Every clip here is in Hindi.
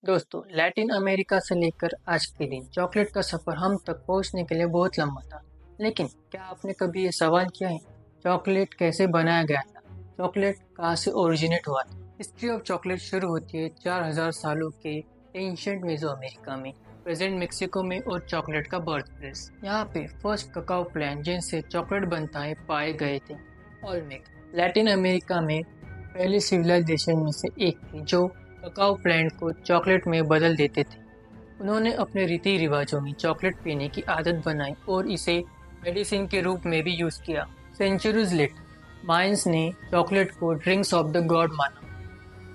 दोस्तों, लैटिन अमेरिका से लेकर आज के दिन चॉकलेट का सफ़र हम तक पहुंचने के लिए बहुत लंबा था। लेकिन क्या आपने कभी ये सवाल किया है, चॉकलेट कैसे बनाया गया था? चॉकलेट कहाँ से ओरिजिनेट हुआ था? हिस्ट्री ऑफ चॉकलेट शुरू होती है 4000 सालों के एंशिएंट मेसो अमेरिका में, प्रेजेंट मेक्सिको में और चॉकलेट का बर्थ प्लेस। यहाँ पे फर्स्ट ककाओ प्लांट जिनसे चॉकलेट बनता है पाए गए थे। ओल्मेक लैटिन अमेरिका में पहले सिविलाइजेशन में से एक थी जो ककाओ प्लांट को चॉकलेट में बदल देते थे। उन्होंने अपने रीति रिवाजों में चॉकलेट पीने की आदत बनाई और इसे मेडिसिन के रूप में भी यूज़ किया। सेंचुरीज लेटर मायंस ने चॉकलेट को ड्रिंक्स ऑफ द गॉड माना।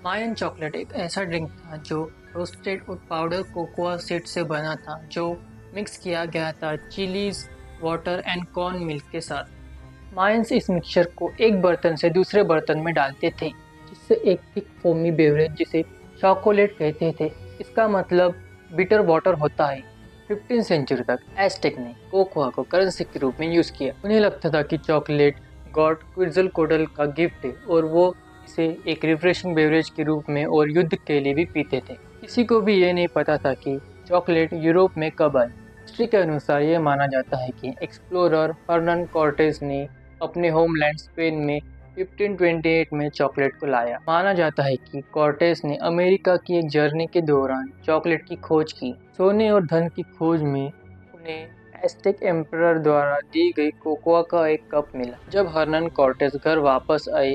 मायन चॉकलेट एक ऐसा ड्रिंक था जो रोस्टेड और पाउडर कोकोआ सीड से बना था, जो मिक्स किया गया था chillies, water and corn milk के साथ। मायंस इस मिक्सचर को एक बर्तन से दूसरे बर्तन में डालते थे, जिससे एक थिक फोमी बेवरेज जिसे चॉकोलेट कहते थे, इसका मतलब बिटर वाटर होता है। 15 सेंचुरी तक एस्टेक ने कोकोआ को करेंसी के रूप में यूज किया। उन्हें लगता था कि चॉकलेट गॉड क्विट्ज़कोएट्ल का गिफ्ट है और वो इसे एक रिफ्रेशिंग बेवरेज के रूप में और युद्ध के लिए भी पीते थे। किसी को भी ये नहीं पता था कि चॉकलेट यूरोप में कब आई। हिस्ट्री के अनुसार ये माना जाता है कि एक्सप्लोरर फर्नन कॉर्टेस ने अपने होमलैंड स्पेन में 1528 में चॉकलेट को लाया। माना जाता है कि कॉर्टेस ने अमेरिका की एक जर्नी के दौरान चॉकलेट की खोज की। सोने और धन की खोज में उन्हें एस्टेक एम्परर द्वारा दी गई कोकोआ का एक कप मिला। जब हर्नन कॉर्टेस घर वापस आए,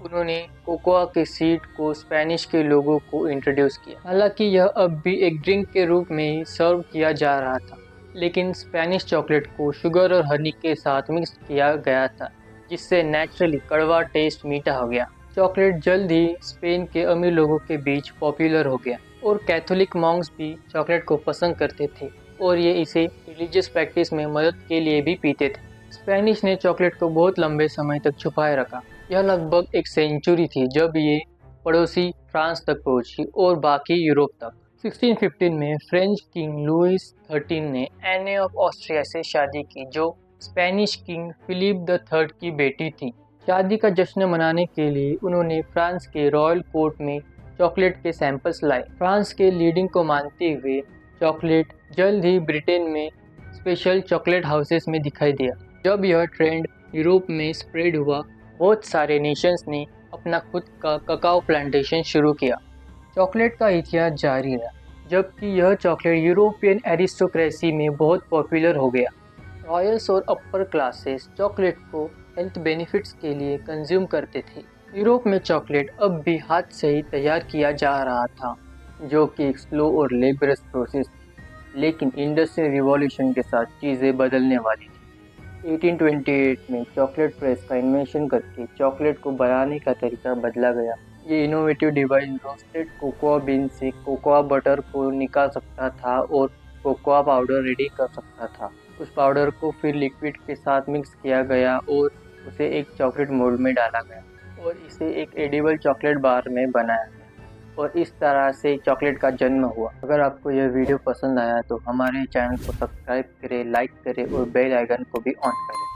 उन्होंने कोकोआ के सीड को स्पेनिश के लोगों को इंट्रोड्यूस किया। हालांकि यह अब भी एक ड्रिंक के रूप में ही सर्व किया जा रहा था, लेकिन स्पेनिश चॉकलेट को शुगर और हनी के साथ मिक्स किया गया था, जिससे नेचुरली कड़वा टेस्ट मीठा हो गया। चॉकलेट जल्द ही स्पेन के अमीर लोगों के बीच पॉपुलर हो गया और कैथोलिक मॉन्क्स भी चॉकलेट को पसंद करते थे और ये इसे रिलीजियस प्रैक्टिस में मदद के लिए भी पीते थे। स्पेनिश ने चॉकलेट को बहुत लंबे समय तक छुपाए रखा। यह लगभग एक सेंचुरी थी जब ये पड़ोसी फ्रांस तक पहुंची और बाकी यूरोप तक। 1615 में फ्रेंच किंग लुइस 13 ने एने ऑफ ऑस्ट्रिया से शादी की, जो Spanish king Philip the third की बेटी थी। शादी का जश्न मनाने के लिए उन्होंने फ्रांस के रॉयल कोर्ट में चॉकलेट के सैंपल्स लाए। फ्रांस के लीडिंग को मानते हुए चॉकलेट जल्द ही ब्रिटेन में स्पेशल चॉकलेट हाउसेस में दिखाई दिया। जब यह ट्रेंड यूरोप में स्प्रेड हुआ, बहुत सारे नेशंस ने अपना खुद का ककाओ प्लांटेशन शुरू किया। चॉकलेट का इतिहास जारी रहा, जबकि यह चॉकलेट यूरोपियन एरिस्टोक्रेसी में बहुत पॉपुलर हो गया। रॉयल्स और अपर क्लासेस चॉकलेट को हेल्थ बेनिफिट्स के लिए कंज्यूम करते थे। यूरोप में चॉकलेट अब भी हाथ से ही तैयार किया जा रहा था, जो कि एक स्लो और लेबरस प्रोसेस थी, लेकिन इंडस्ट्रियल रिवॉल्यूशन के साथ चीज़ें बदलने वाली थी। 1828 में चॉकलेट प्रेस का इन्वेंशन करके चॉकलेट को बनाने का तरीका बदला गया। ये innovative device roasted cocoa bean से कोकोआ बटर को निकाल सकता था और कोकोआ पाउडर रेडी कर सकता था। उस पाउडर को फिर लिक्विड के साथ मिक्स किया गया और उसे एक चॉकलेट मोल्ड में डाला गया और इसे एक एडिबल चॉकलेट बार में बनाया गया और इस तरह से चॉकलेट का जन्म हुआ। अगर आपको यह वीडियो पसंद आया तो हमारे चैनल को सब्सक्राइब करें, लाइक करें और बेल आइकन को भी ऑन करें।